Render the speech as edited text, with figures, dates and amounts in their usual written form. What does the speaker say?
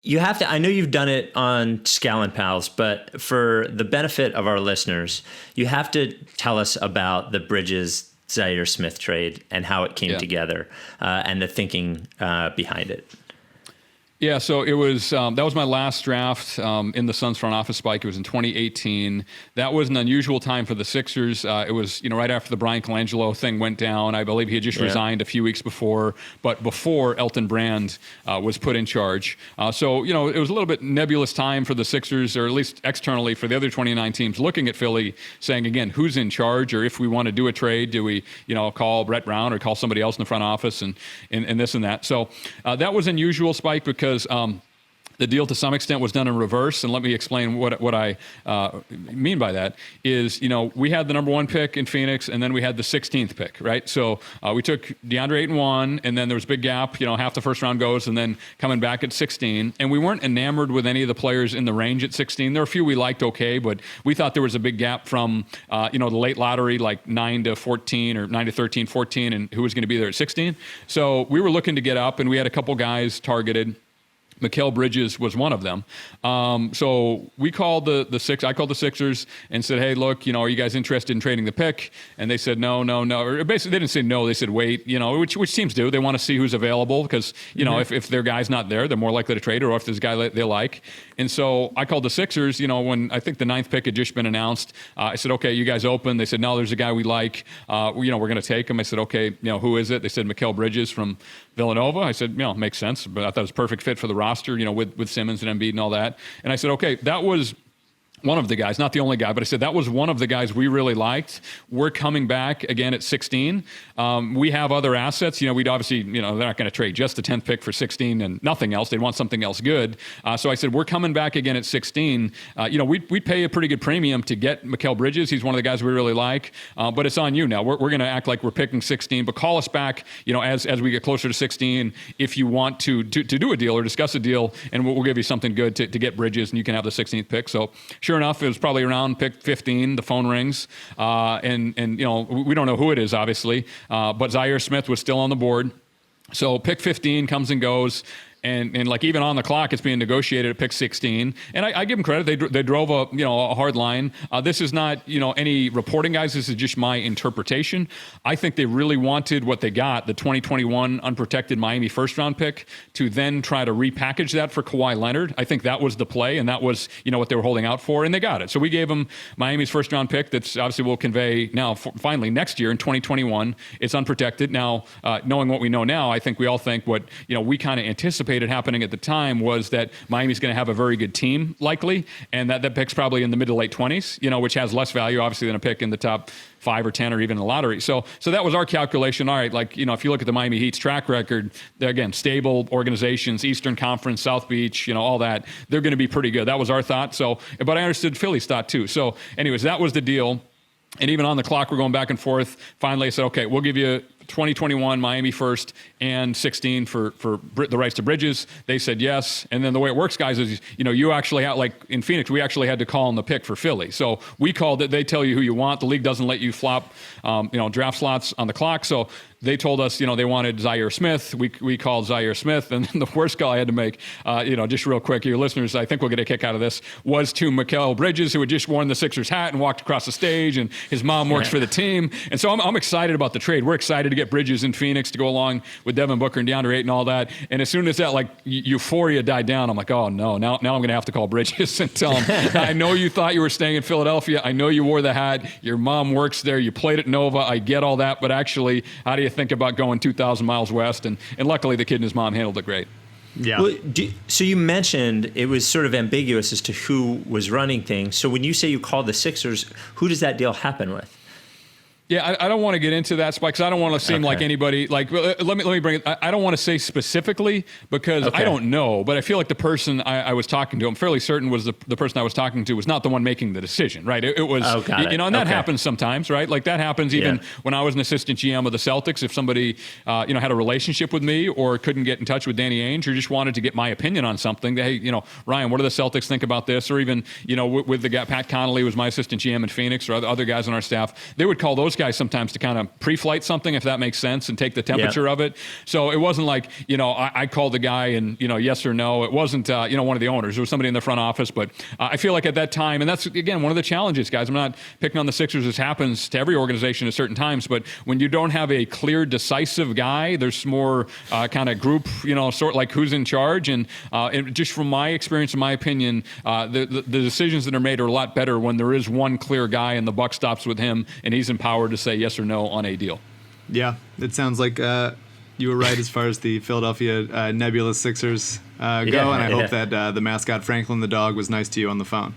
You have to, I know you've done it on Scallon Pals, but for the benefit of our listeners, you have to tell us about the Bridges Zhaire Smith trade and how it came together, and the thinking behind it. Yeah, so it was that was my last draft in the Suns front office, Spike. It was in 2018. That was an unusual time for the Sixers. It was right after the Brian Colangelo thing went down. I believe he had just resigned a few weeks before, but before Elton Brand was put in charge. So it was a little bit nebulous time for the Sixers, or at least externally for the other 29 teams, looking at Philly, saying again, who's in charge, or if we want to do a trade, do we call Brett Brown or call somebody else in the front office and this and that. So that was unusual, Spike, because the deal to some extent was done in reverse, and let me explain what I mean by that. Is we had the number 1 pick in Phoenix, and then we had the 16th pick, right? So we took DeAndre Ayton 1, and then there was a big gap. Half the first round goes, and then coming back at 16, and we weren't enamored with any of the players in the range at 16. There were a few we liked, okay, but we thought there was a big gap from the late lottery, like 9 to 14 or 9 to 13, 14, and who was going to be there at 16. So we were looking to get up, and we had a couple guys targeted. Mikal Bridges was one of them. So we called I called the Sixers and said, hey, look, are you guys interested in trading the pick? And they said, no. Or basically, they didn't say no. They said, wait, which teams do. They want to see who's available because, if their guy's not there, they're more likely to trade, or if there's a guy they like. And so I called the Sixers, when I think the 9th pick had just been announced. I said, okay, you guys open? They said, no, there's a guy we like. We're going to take him. I said, okay, who is it? They said, Mikal Bridges from Villanova. I said, makes sense, but I thought it was a perfect fit for the roster, with Simmons and Embiid and all that. And I said, okay, that was one of the guys, not the only guy, but I said that was one of the guys we really liked. We're coming back again at 16. We have other assets. We'd obviously, they're not going to trade just the 10th pick for 16 and nothing else. They'd want something else good. So I said, we're coming back again at 16. We'd pay a pretty good premium to get Mikal Bridges. He's one of the guys we really like. But it's on you now. We're going to act like we're picking 16, but call us back, as we get closer to 16, if you want to do a deal or discuss a deal, and we'll give you something good to get Bridges, and you can have the 16th pick. So sure enough, it was probably around pick 15. The phone rings, and we don't know who it is, obviously, but Zhaire Smith was still on the board. So pick 15 comes and goes. And like even on the clock, it's being negotiated at pick 16. And I give them credit; they drove a hard line. This is not any reporting guys. This is just my interpretation. I think they really wanted what they got, the 2021 unprotected Miami first round pick, to then try to repackage that for Kawhi Leonard. I think that was the play, and that was what they were holding out for, and they got it. So we gave them Miami's first round pick. That's obviously will convey now finally next year in 2021. It's unprotected now. Knowing what we know now, I think we all think what we kind of anticipated happening at the time was that Miami's going to have a very good team, likely, and that pick's probably in the mid to late 20s, which has less value, obviously, than a pick in the top 5 or 10 or even in the lottery. So that was our calculation. All right, if you look at the Miami Heat's track record, they're, again, stable organizations, Eastern Conference, South Beach, all that. They're going to be pretty good. That was our thought. But I understood Philly's thought too. So anyways, that was the deal. And even on the clock, we're going back and forth. Finally, I said, okay, we'll give you 2021 Miami first and 16 for the rights to Bridges. They said yes. And then the way it works, guys, is, you actually have, like in Phoenix, we actually had to call on the pick for Philly. So we called it. They tell you who you want. The league doesn't let you flop, draft slots on the clock. So they told us, they wanted Zhaire Smith. We called Zhaire Smith. And then the worst call I had to make, just real quick, your listeners, I think will get a kick out of this, was to Mikal Bridges, who had just worn the Sixers hat and walked across the stage, and his mom works for the team. And so I'm excited about the trade. We're excited to get Bridges in Phoenix to go along with Devin Booker and DeAndre Ayton and all that. And as soon as that euphoria died down, I'm like, oh no, now I'm going to have to call Bridges and tell him, I know you thought you were staying in Philadelphia. I know you wore the hat. Your mom works there. You played at Nova. I get all that. But actually, how do you think about going 2,000 miles west? And luckily, the kid and his mom handled it great. Yeah. Well, so you mentioned it was sort of ambiguous as to who was running things. So when you say you called the Sixers, who does that deal happen with? Yeah, I don't want to get into that, Spike, because I don't want to seem like anybody. Let me bring it. I don't want to say specifically because I don't know, but I feel like the person I was talking to, I'm fairly certain was the person I was talking to was not the one making the decision, right? It was, and that happens sometimes, right? Like that happens even when I was an assistant GM of the Celtics. If somebody, had a relationship with me or couldn't get in touch with Danny Ainge or just wanted to get my opinion on something, hey, Ryan, what do the Celtics think about this? Or even, with the guy, Pat Connolly was my assistant GM in Phoenix, or other guys on our staff, they would call those guys sometimes to kind of pre-flight something, if that makes sense, and take the temperature of it. So it wasn't like, I called the guy and, yes or no. It wasn't, one of the owners. There was somebody in the front office. But I feel like at that time, and that's, again, one of the challenges, guys. I'm not picking on the Sixers. This happens to every organization at certain times. But when you don't have a clear, decisive guy, there's more kind of group, sort like who's in charge. And just from my experience, in my opinion, the decisions that are made are a lot better when there is one clear guy and the buck stops with him and he's empowered to say yes or no on a deal. Yeah, it sounds like you were right as far as the Philadelphia Nebulous Sixers go, and I hope that the mascot Franklin the dog was nice to you on the phone.